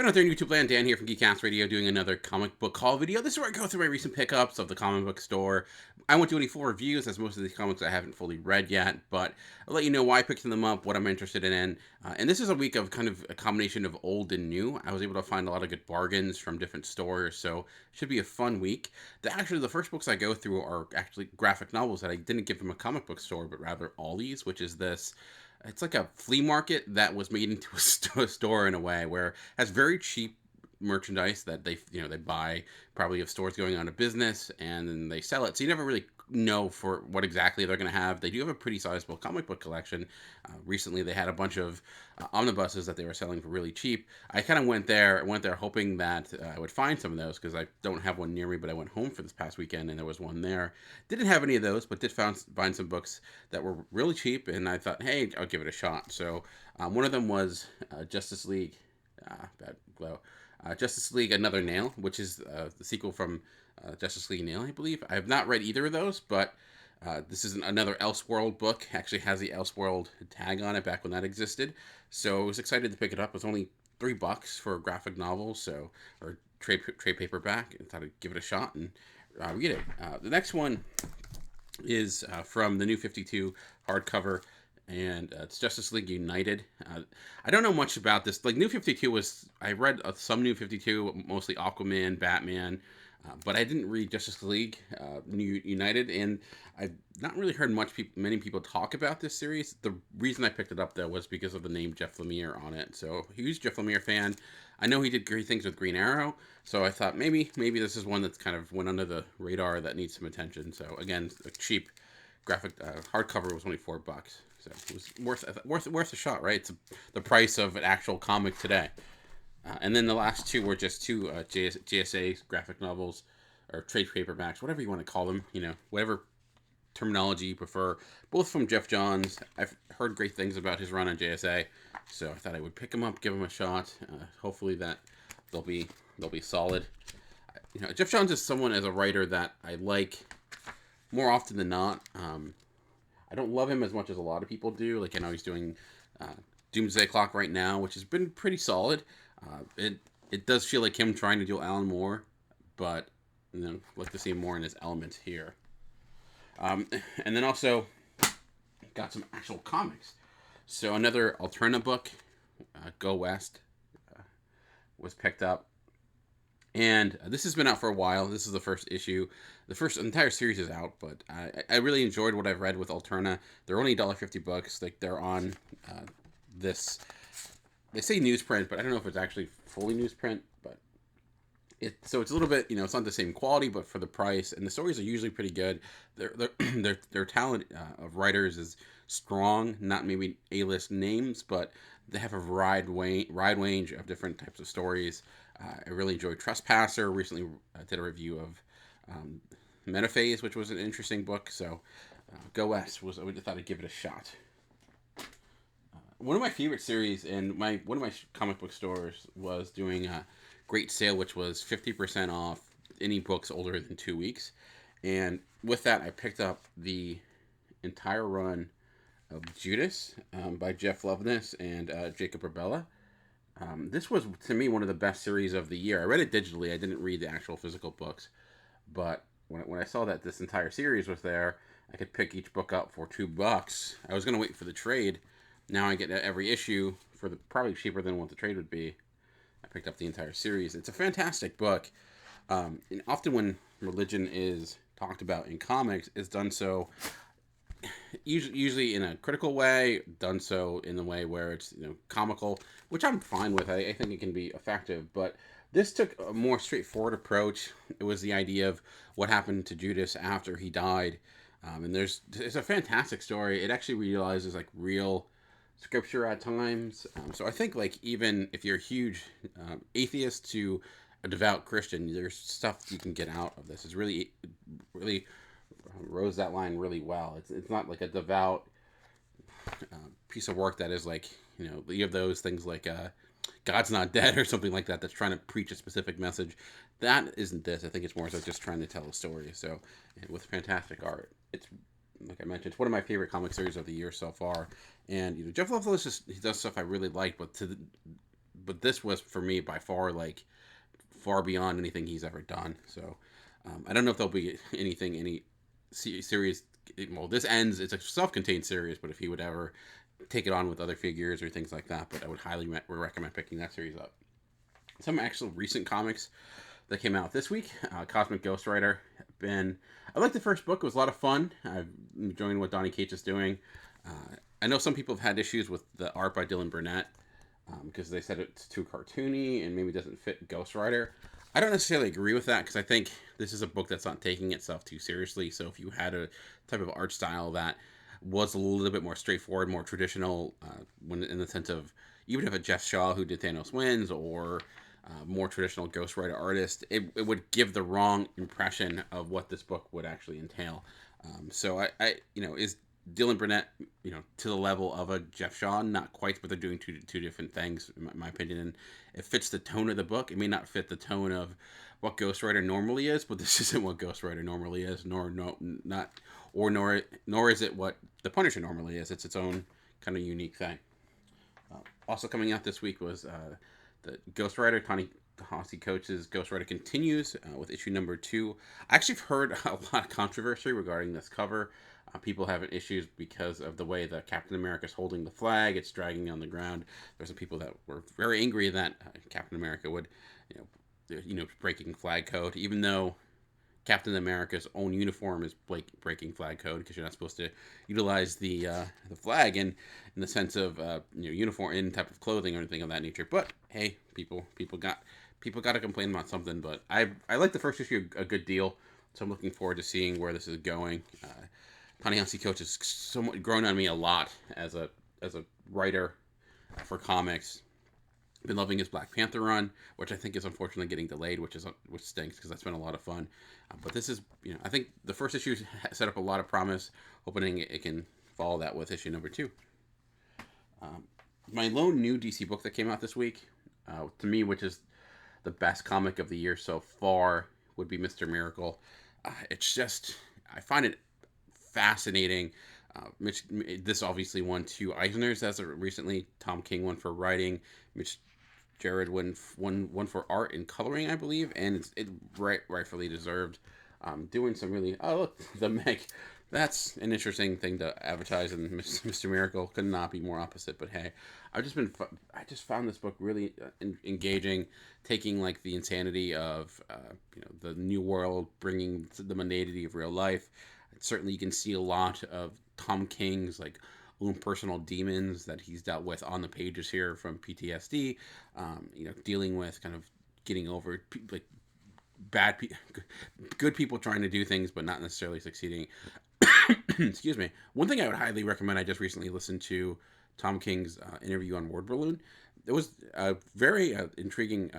Hey out there in YouTube land, Dan here from Geekcast Radio doing another comic book haul video. This is where I go through my recent pickups of the comic book store. I won't do any full reviews as most of these comics I haven't fully read yet, but I'll let you know why I picked them up, what I'm interested in. And this is a week of kind of a combination of old and new. I was able to find a lot of good bargains from different stores, so it should be a fun week. The first books I go through are actually graphic novels that I didn't get from a comic book store, but rather Ollie's, which is this it's like a flea market that was made into a store in a way where it has very cheap merchandise that they buy probably of stores going out of business and then they sell it. So you never really know for what exactly they're going to have. They do have a pretty sizable comic book collection. Recently, they had a bunch of omnibuses that they were selling for really cheap. I kind of went there hoping that I would find some of those because I don't have one near me. But I went home for this past weekend and there was one there. Didn't have any of those, but did find some books that were really cheap. And I thought, hey, I'll give it a shot. So one of them was Justice League. Bad glow. Justice League Another Nail, which is the sequel from Justice League Nail, I believe. I have not read either of those, but this is another Elseworld book. Actually has the Elseworld tag on it back when that existed. So I was excited to pick it up. It was only $3 for a graphic novel, or trade paperback. I thought I'd give it a shot and read it. The next one is from the New 52 hardcover, and it's Justice League United. I don't know much about this. Like New 52 I read some New 52, mostly Aquaman, Batman, but I didn't read Justice League New United, and I've not really heard many people talk about this series. The reason I picked it up though was because of the name Jeff Lemire on it. So huge Jeff Lemire fan. I know he did great things with Green Arrow, so I thought maybe this is one that's kind of went under the radar that needs some attention. So again, a cheap graphic hardcover was only $4, so it was worth a shot, right? It's the price of an actual comic today. And then the last two were just two GSA graphic novels or trade paperbacks, whatever you want to call them. Whatever terminology you prefer. Both from Jeff Johns. I've heard great things about his run on JSA, so I thought I would pick them up, give them a shot. Hopefully that they'll be solid. Jeff Johns is someone as a writer that I like more often than not. I don't love him as much as a lot of people do. Like I know he's doing Doomsday Clock right now, which has been pretty solid. It does feel like him trying to do Alan Moore, but like to see him more in his element here. And then also got some actual comics. So another Alterna book, Go West, was picked up. And this has been out for a while. This is the first issue. The entire series is out, but I really enjoyed what I've read with Alterna. They're only $1.50 books. Like they're on this. They say newsprint, but I don't know if it's actually fully newsprint. But it's a little bit, it's not the same quality, but for the price. And the stories are usually pretty good. Their talent of writers is strong. Not maybe A-list names, but they have a wide range of different types of stories. I really enjoyed Trespasser. Recently did a review of Metaphase, which was an interesting book. So Go West I thought I'd give it a shot. One of my favorite series in one of my comic book stores was doing a great sale, which was 50% off any books older than 2 weeks. And with that, I picked up the entire run of Judas by Jeff Loveness and Jacob Rebella. This was, to me, one of the best series of the year. I read it digitally. I didn't read the actual physical books. But when I saw that this entire series was there, I could pick each book up for $2. I was going to wait for the trade. Now I get every issue for probably cheaper than what the trade would be. I picked up the entire series. It's a fantastic book. And often when religion is talked about in comics, it's done so usually in a critical way, done so in a way where it's comical, which I'm fine with. I think it can be effective, but this took a more straightforward approach. It was the idea of what happened to Judas after he died, and it's a fantastic story. It actually realizes like real scripture at times. So I think like even if you're a huge atheist to a devout Christian, there's stuff you can get out of this. It's really rose that line really well. It's not like a devout piece of work that is like, you have those things like God's not dead or something like that that's trying to preach a specific message. That isn't this. I think it's more so just trying to tell a story. So with fantastic art, it's like I mentioned, it's one of my favorite comic series of the year so far. And Jeff Loveness he does stuff I really like, but but this was for me by far like far beyond anything he's ever done. So I don't know if there'll be any series. Well, this ends. It's a self-contained series, but if he would ever take it on with other figures or things like that, but I would highly recommend picking that series up. Some actual recent comics that came out this week. Cosmic Ghost Rider. I liked the first book. It was a lot of fun. I'm enjoying what Donny Cates is doing. I know some people have had issues with the art by Dylan Burnett because they said it's too cartoony and maybe doesn't fit Ghost Rider. I don't necessarily agree with that because I think this is a book that's not taking itself too seriously. So if you had a type of art style that was a little bit more straightforward, more traditional, when in the sense of even if a Jeff Shaw who did Thanos Wins or more traditional Ghost Rider artist, it would give the wrong impression of what this book would actually entail. So is Dylan Burnett, to the level of a Jeff Shaw? Not quite, but they're doing two different things, in my opinion. And it fits the tone of the book. It may not fit the tone of what Ghost Rider normally is, but this isn't what Ghost Rider normally is, nor is it what the Punisher normally is. It's its own kind of unique thing. Also coming out this week was the Ghost Rider. Ta-Nehisi Coates' Ghost Rider continues with issue number 2. I actually heard a lot of controversy regarding this cover. People having issues because of the way that Captain America is holding the flag. It's dragging on the ground. There's some people that were very angry that Captain America would, breaking flag code, even though Captain America's own uniform is breaking flag code because you're not supposed to utilize the flag in the sense of uniform in type of clothing or anything of that nature. But hey, people got to complain about something. But I like the first issue a good deal, so I'm looking forward to seeing where this is going. Ta-Nehisi Coates has somewhat grown on me a lot as a writer for comics. Been loving his Black Panther run, which I think is unfortunately getting delayed, which stinks because that's been a lot of fun. But this is, I think the first issue set up a lot of promise, hoping it can follow that with issue number 2. My lone new DC book that came out this week, to me, which is the best comic of the year so far, would be Mr. Miracle. It's just, I find it fascinating. This obviously won 2 Eisners as of recently. Tom King won for writing. Mitch Jared won one for art and coloring, I believe, and it rightfully deserved. Doing some really look, the Meg. That's an interesting thing to advertise, and Mr. Miracle could not be more opposite. But hey, I just found this book really engaging, taking like the insanity of the new world, bringing the mundanity of real life. Certainly, you can see a lot of Tom King's like own personal demons that he's dealt with on the pages here from PTSD. Dealing with kind of getting over like good people trying to do things but not necessarily succeeding. Excuse me. One thing I would highly recommend. I just recently listened to Tom King's interview on Word Balloon. It was a very intriguing,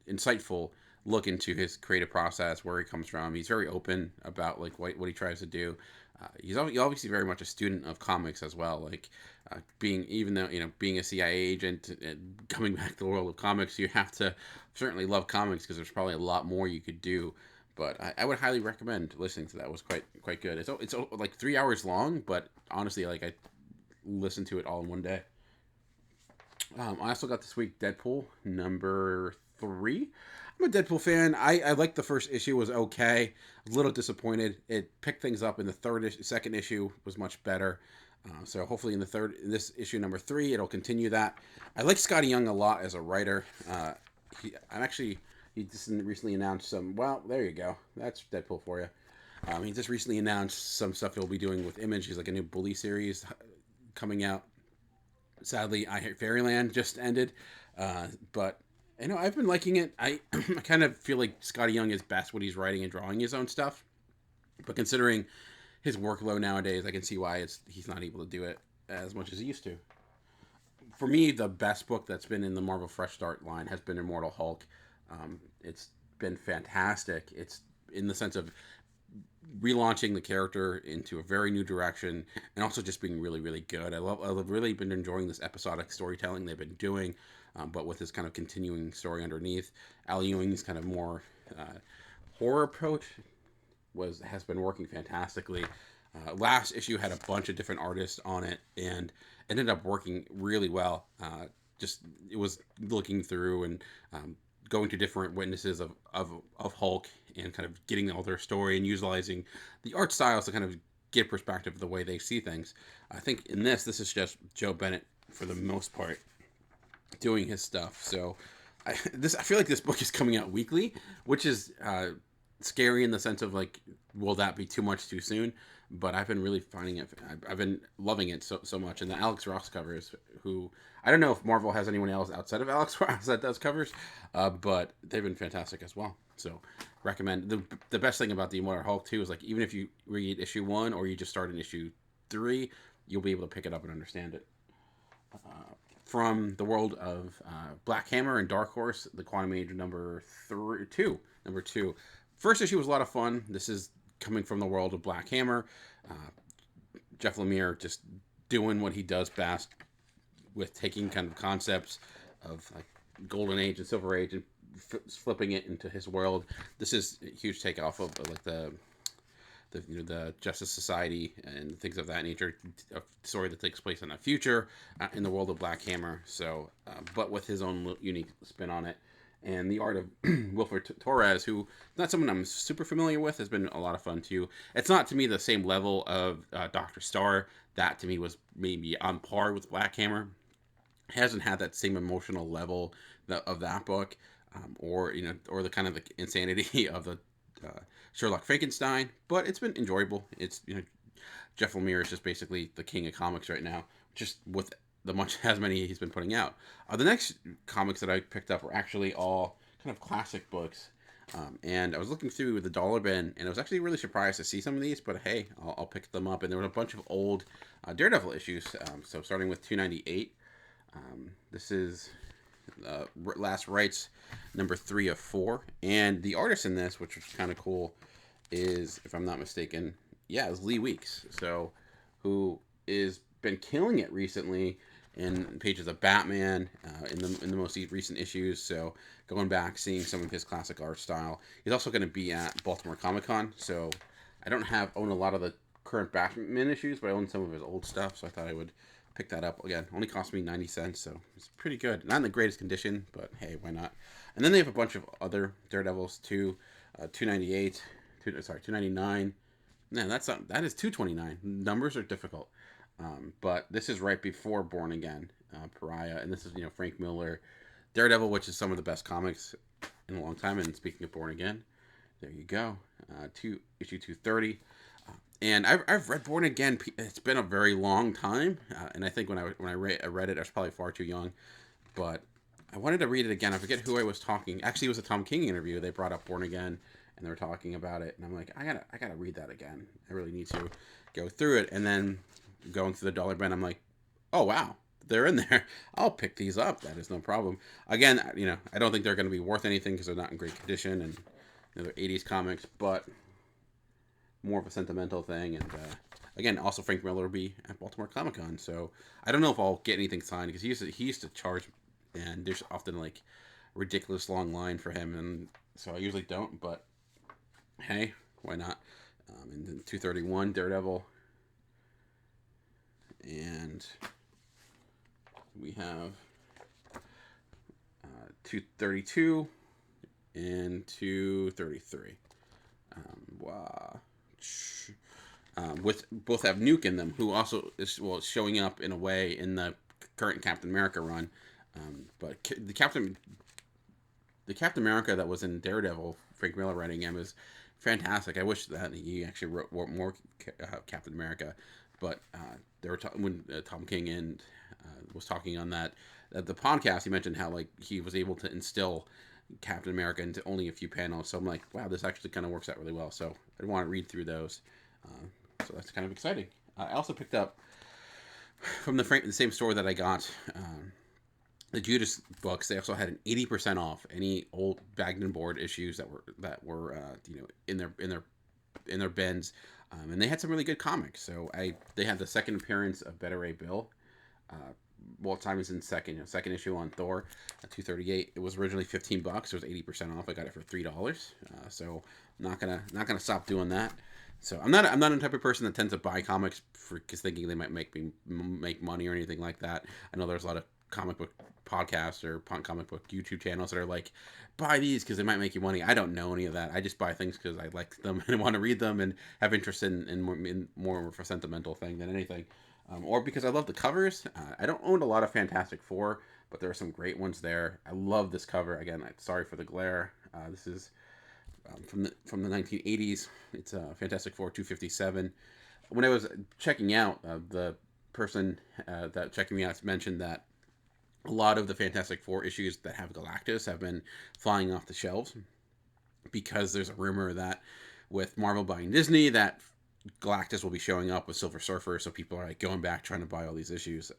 insightful look into his creative process, where he comes from. He's very open about like what he tries to do. He's obviously very much a student of comics as well. Like being a CIA agent and coming back to the world of comics, you have to certainly love comics because there's probably a lot more you could do. But I would highly recommend listening to that. It was quite good. It's like 3 hours long, but honestly, like I listened to it all in one day. I also got this week Deadpool number 3. I'm a Deadpool fan. I liked the first issue, was okay. A little disappointed. It picked things up in the second issue was much better. So hopefully in this issue number 3, it'll continue that. I like Scotty Young a lot as a writer. He just recently announced some. Well, there you go. That's Deadpool for you. He just recently announced some stuff he'll be doing with Image. He's like a new Bully series coming out. Sadly, I Heart Fairyland just ended, but I've been liking it. I kind of feel like Scotty Young is best when he's writing and drawing his own stuff, but considering his workload nowadays, I can see why he's not able to do it as much as he used to. For me, the best book that's been in the Marvel Fresh Start line has been Immortal Hulk. It's been fantastic. It's in the sense of relaunching the character into a very new direction, and also just being really, really good. I've really been enjoying this episodic storytelling they've been doing, but with this kind of continuing story underneath. Al Ewing's kind of more horror approach has been working fantastically. Last issue had a bunch of different artists on it, and ended up working really well. just it was looking through and going to different witnesses of Hulk and kind of getting all their story and utilizing the art styles to kind of get perspective of the way they see things. I think in this is just Joe Bennett for the most part doing his stuff. So I feel like this book is coming out weekly, which is scary in the sense of like, will that be too much too soon? But I've been really finding it. I've been loving it so much. And the Alex Ross covers, who I don't know if Marvel has anyone else outside of Alex Ross that does covers, but they've been fantastic as well. So recommend. The best thing about the Immortal Hulk too is like, even if you read issue 1 or you just start in issue 3, you'll be able to pick it up and understand it. From the world of Black Hammer and Dark Horse, the Quantum Age number 2. First issue was a lot of fun. This is coming from the world of Black Hammer. Jeff Lemire just doing what he does best with taking kind of concepts of like Golden Age and Silver Age and flipping it into his world. This is a huge takeoff of like the Justice Society and things of that nature. A story that takes place in the future in the world of Black Hammer. So, but with his own unique spin on it. And the art of Wilfred Torres, who not someone I'm super familiar with, has been a lot of fun too. It's not to me the same level of Dr. Starr. That to me was maybe on par with Black Hammer. Hasn't had that same emotional level of that book, or the kind of the insanity of the Sherlock Frankenstein. But it's been enjoyable. It's Jeff Lemire is just basically the king of comics right now, just with as many he's been putting out. The next comics that I picked up were actually all kind of classic books. And I was looking through the dollar bin, and I was actually really surprised to see some of these, but hey, I'll pick them up. And there were a bunch of old Daredevil issues. So starting with 298, this is Last Rites number 3 of 4. And the artist in this, which was kind of cool, is, if I'm not mistaken, is Lee Weeks. So, who is been killing it recently in pages of Batman, in the most recent issues. So going back, seeing some of his classic art style. He's also going to be at Baltimore Comic-Con. So I don't own a lot of the current Batman issues, but I own some of his old stuff. So I thought I would pick that up. Again, only cost me 90 cents, so it's pretty good. Not in the greatest condition, but hey, why not? And then they have a bunch of other Daredevils too. 298, 299. Man, that is 229. Numbers are difficult. But this is right before Born Again, Pariah, and this is Frank Miller, Daredevil, which is some of the best comics in a long time. And speaking of Born Again, there you go, issue 230. And I've read Born Again. It's been a very long time, and I think when I read it, I was probably far too young. But I wanted to read it again. I forget who I was talking. Actually, it was a Tom King interview. They brought up Born Again, and they were talking about it. And I'm like, I gotta read that again. I really need to go through it. And then going through the dollar bin, I'm like, oh wow, they're in there. I'll pick these up. That is no problem. Again, I don't think they're going to be worth anything because they're not in great condition, and they're 80s comics, but more of a sentimental thing. And again, also Frank Miller will be at Baltimore Comic-Con, so I don't know if I'll get anything signed because he used to charge, and there's often like a ridiculous long line for him, and so I usually don't. But hey, why not? And then 231 Daredevil. And we have 232 and 233. With both have Nuke in them, who also is showing up in a way in the current Captain America run. But the Captain America that was in Daredevil, Frank Miller writing him, is fantastic. I wish that he actually wrote more Captain America. But they were when Tom King and was talking on that the podcast, he mentioned how like he was able to instill Captain America into only a few panels. So I'm like, wow, this actually kind of works out really well. So I want to read through those. So that's kind of exciting. I also picked up from the same store that I got the Judas books. They also had an 80% off any old Bagged and Board issues that were in their bins. And they had some really good comics. So they had the second appearance of Beta Ray Bill. Walt Simonson second issue on Thor at 238. It was originally $15. It was 80% off. I got it for $3. So not gonna stop doing that. So I'm not a type of person that tends to buy comics because thinking they might make money or anything like that. I know there's a lot of comic book podcasts or comic book YouTube channels that are like, buy these because they might make you money. I don't know any of that. I just buy things because I like them and want to read them and have interest in more of a sentimental thing than anything. Or because I love the covers. I don't own a lot of Fantastic Four, but there are some great ones there. I love this cover. Again, sorry for the glare. This is from the 1980s. It's Fantastic Four 257. When I was checking out, the person that checking me out mentioned that a lot of the Fantastic Four issues that have Galactus have been flying off the shelves because there's a rumor that with Marvel buying Disney, that Galactus will be showing up with Silver Surfer, so people are like going back trying to buy all these issues.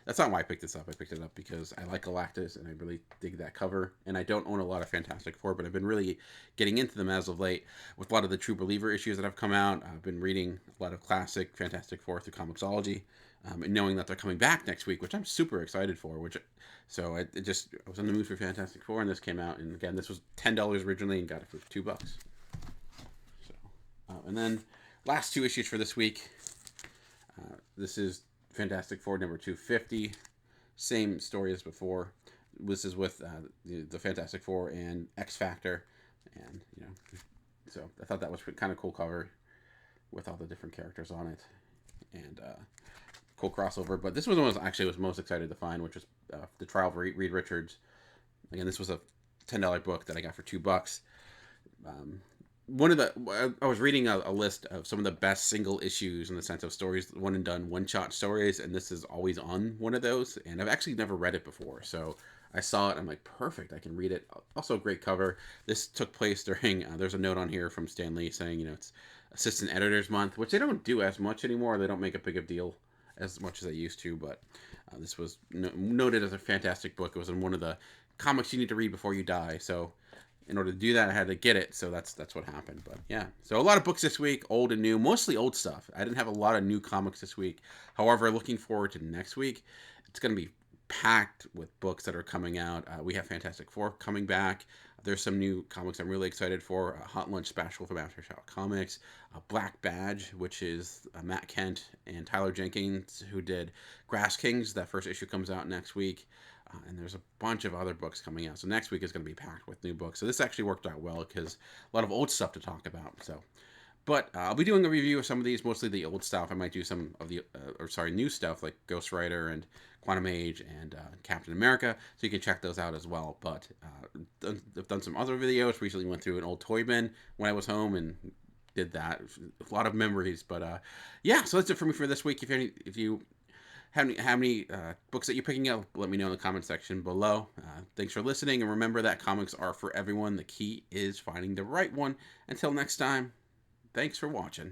That's not why I picked this up. I picked it up because I like Galactus and I really dig that cover. And I don't own a lot of Fantastic Four, but I've been really getting into them as of late with a lot of the True Believer issues that have come out. I've been reading a lot of classic Fantastic Four through Comixology, and knowing that they're coming back next week, which I'm super excited for. I was in the mood for Fantastic Four, and this came out. And again, this was $10 originally, and got it for $2. So, and then last two issues for this week. This is Fantastic Four number 250. Same story as before. This is with the Fantastic Four and X Factor, and so I thought that was kind of cool cover with all the different characters on it, and cool crossover. But this was the one I was most excited to find, which was the Trial of Reed Richards. Again, this was a $10 book that I got for $2. I was reading a list of some of the best single issues in the sense of stories, one and done, one shot stories, and this is always on one of those. And I've actually never read it before, so I saw it. I'm like, perfect, I can read it. Also, great cover. This took place during. There's a note on here from Stan Lee saying, it's Assistant Editors Month, which they don't do as much anymore. They don't make a big of deal as much as they used to, but this was noted as a fantastic book. It was in one of the comics you need to read before you die, so in order to do that, I had to get it. So that's what happened. But yeah, so a lot of books this week, old and new, mostly old stuff. I didn't have a lot of new comics this week. However, looking forward to next week. It's going to be packed with books that are coming out. We have Fantastic Four coming back. There's some new comics I'm really excited for. A Hot Lunch special from Aftershock Comics. A Black Badge, which is Matt Kent and Tyler Jenkins, who did Grass Kings. That first issue comes out next week. And there's a bunch of other books coming out. So next week is going to be packed with new books. So this actually worked out well because a lot of old stuff to talk about. But I'll be doing a review of some of these, mostly the old stuff. I might do some of the, new stuff like Ghost Rider and Quantum Age and Captain America. So you can check those out as well. But I've done some other videos. Recently went through an old toy bin when I was home and did that. A lot of memories. But yeah, so that's it for me for this week. If you how many books that you're picking up, let me know in the comment section below. Thanks for listening, and remember that comics are for everyone. The key is finding the right one. Until next time, thanks for watching.